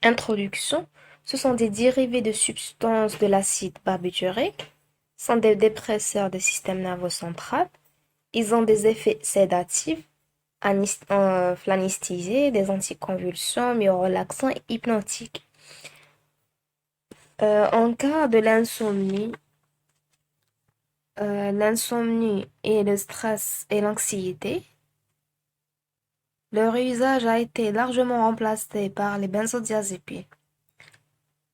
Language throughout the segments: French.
Introduction. Ce sont des dérivés de substances de l'acide barbiturique, sont des dépresseurs du système nerveux central. Ils ont des effets sédatifs, anesthésiés, des anticonvulsants, myorelaxants et hypnotiques. En cas de l'insomnie et le stress et l'anxiété, leur usage a été largement remplacé par les benzodiazépines,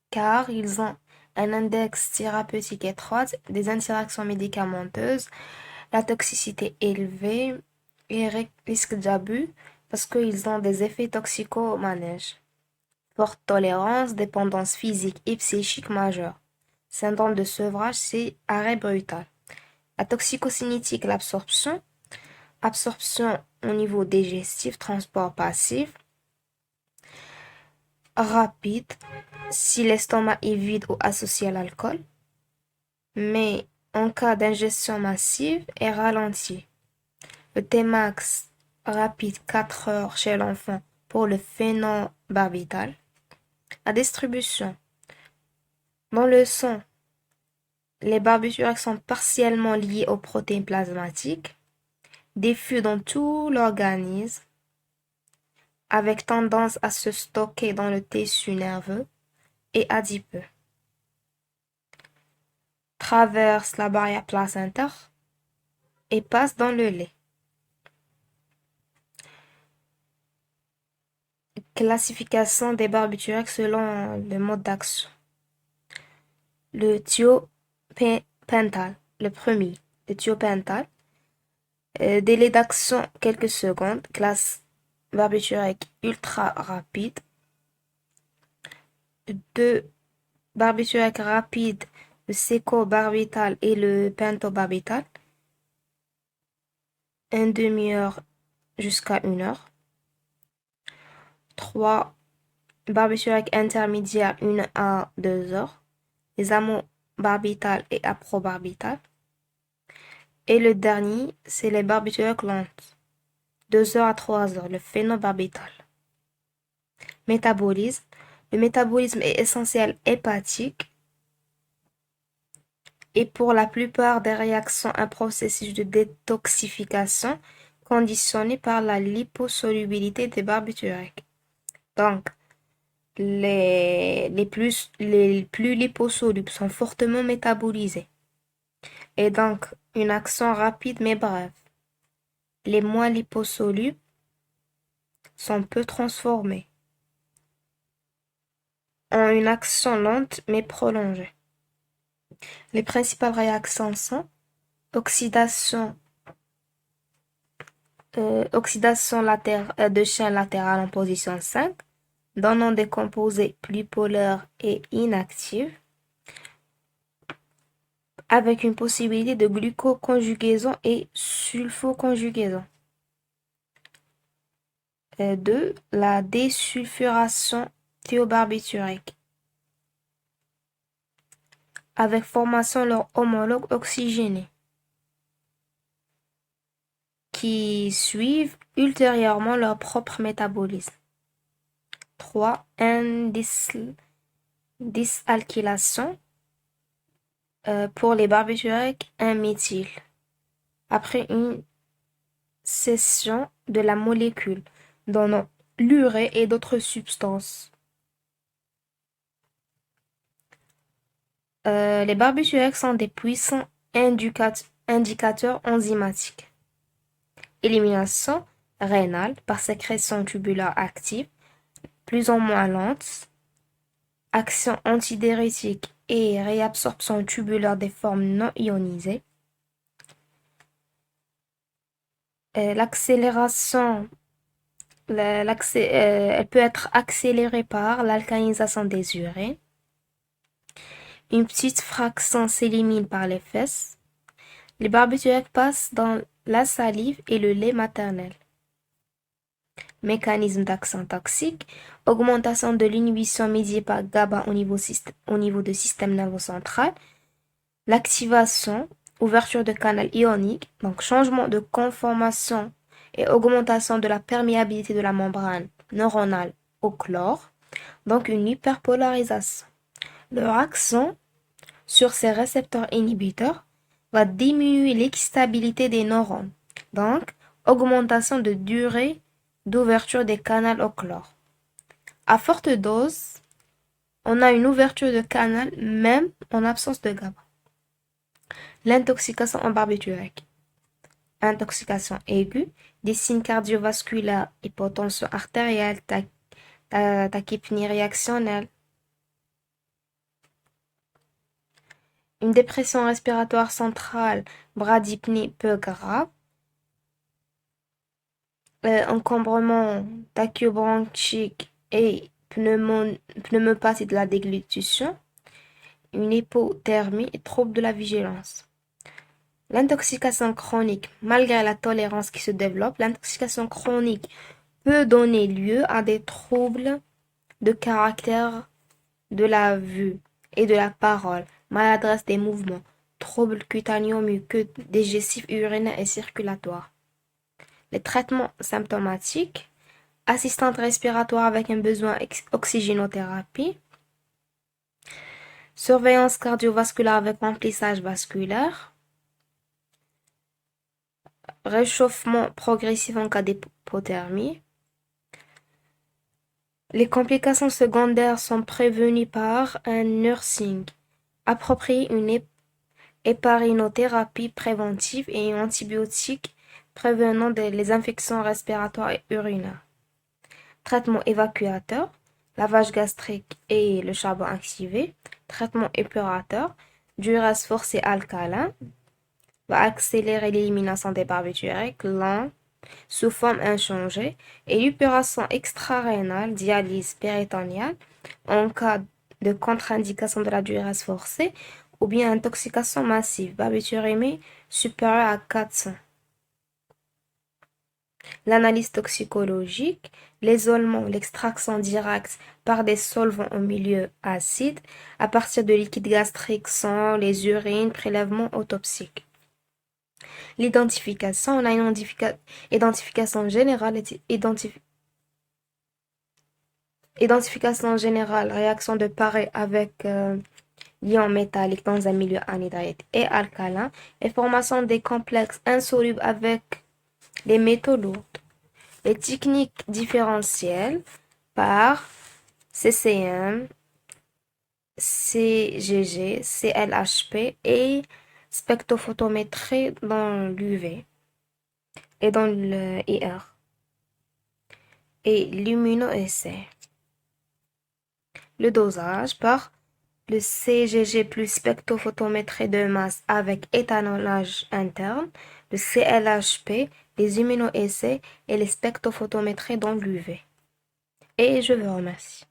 car ils ont un index thérapeutique étroit, des interactions médicamenteuses, la toxicité élevée et risque d'abus parce qu'ils ont des effets toxicomanèges. Forte tolérance, dépendance physique et psychique majeure. Syndrome de sevrage, c'est arrêt brutal. La toxicocinétique, l'absorption. Absorption au niveau digestif, transport passif. Rapide, si l'estomac est vide ou associé à l'alcool. Mais en cas d'ingestion massive, est ralenti. Le Tmax rapide 4 heures chez l'enfant pour le phénobarbital. La distribution. Dans le sang, les barbituriques sont partiellement liés aux protéines plasmatiques, diffus dans tout l'organisme, avec tendance à se stocker dans le tissu nerveux et adipeux. Traverse la barrière placentaire et passe dans le lait. Classification des barbituriques selon le mode d'action. Le thiopental, le premier, le thiopental, délai d'action quelques secondes, classe barbiturique ultra rapide. 2. Barbiturique rapide, le sécobarbital et le pentobarbital, 1/2 heure jusqu'à 1 heure. 3. Barbiturique intermédiaire, 1 à 2 heures, les amobarbital et aprobarbital. Et le dernier, c'est les barbituriques lentes, 2 heures à 3 heures, le phénobarbital. Métabolisme. Le métabolisme est essentiel hépatique et pour la plupart des réactions, un processus de détoxification conditionné par la liposolubilité des barbituriques. Donc, les plus liposolubles sont fortement métabolisés et donc une action rapide mais brève. Les moins liposolubles sont peu transformés, ont une action lente mais prolongée. Les principales réactions sont oxydation de chaîne latérale en position 5, donnant des composés plus polaires et inactifs, avec une possibilité de glucoconjugaison et sulfoconjugaison. 2. La désulfuration thiobarbiturique, avec formation de leur homologue oxygéné, qui suivent ultérieurement leur propre métabolisme. 3. Disalkylation pour les barbituriques 1-méthyl, après une scission de la molécule, donnant l'urée et d'autres substances. Les barbituriques sont des puissants indicateurs enzymatiques. Élimination rénale par sécrétion tubulaire active, plus ou moins lente, action antidiurétique et réabsorption tubulaire des formes non ionisées. L'accélération, elle peut être accélérée par l'alcalinisation des urées. Une petite fraction s'élimine par les fesses. Les barbituriques passent dans la salive et le lait maternel. Mécanisme d'action toxique, augmentation de l'inhibition médiée par GABA au niveau du système nerveux central, l'activation, ouverture de canal ionique, donc changement de conformation et augmentation de la perméabilité de la membrane neuronale au chlore, donc une hyperpolarisation. Leur action sur ces récepteurs inhibiteurs va diminuer l'excitabilité des neurones, donc augmentation de durée d'ouverture des canaux au chlore. À forte dose, on a une ouverture de canal même en absence de GABA. L'intoxication en barbiturique. Intoxication aiguë, des signes cardiovasculaires, hypotension artérielle, tachypnée réactionnelle. Une dépression respiratoire centrale, bradypnée peu grave. Encombrement tachyobronchique et pneumopathie de la déglutition. Une hypothermie et trouble de la vigilance. L'intoxication chronique, malgré la tolérance qui se développe, l'intoxication chronique peut donner lieu à des troubles de caractère de la vue et de la parole, maladresse des mouvements, troubles cutanéo-muqueux, digestifs, urinaires et circulatoires. Les traitements symptomatiques, assistante respiratoire avec un besoin oxygénothérapie, surveillance cardiovasculaire avec remplissage vasculaire, réchauffement progressif en cas d'hypothermie. Les complications secondaires sont prévenues par un nursing approprié, une héparinothérapie préventive et un antibiotique prévenant les infections respiratoires et urinaires. Traitement évacuateur, lavage gastrique et le charbon activé. Traitement épurateur, diurèse forcé alcalin, va accélérer l'élimination des barbituriques lents sous forme inchangée et l'épuration extra-rénale, dialyse péritonéale en cas de contre-indication de la diurèse forcée ou bien intoxication massive, barbiturémie supérieure à 400. L'analyse toxicologique, l'isolement, l'extraction directe par des solvants au milieu acide à partir de liquide gastrique, sang, les urines, prélèvements autopsiques. L'identification, on a une identification générale, identification générale, réaction de Paré avec ion métallique dans un milieu anhydrite et alcalin, et formation des complexes insolubles avec les métaux lourds. Les techniques différentielles par CCM, CGG, CLHP et spectrophotométrie dans l'UV et dans le IR et l'immunoessai. Le dosage par le CGG plus spectrophotométrie de masse avec étalonnage interne, le CLHP, les immunoessais et les spectrophotométries dans l'UV. Et je vous remercie.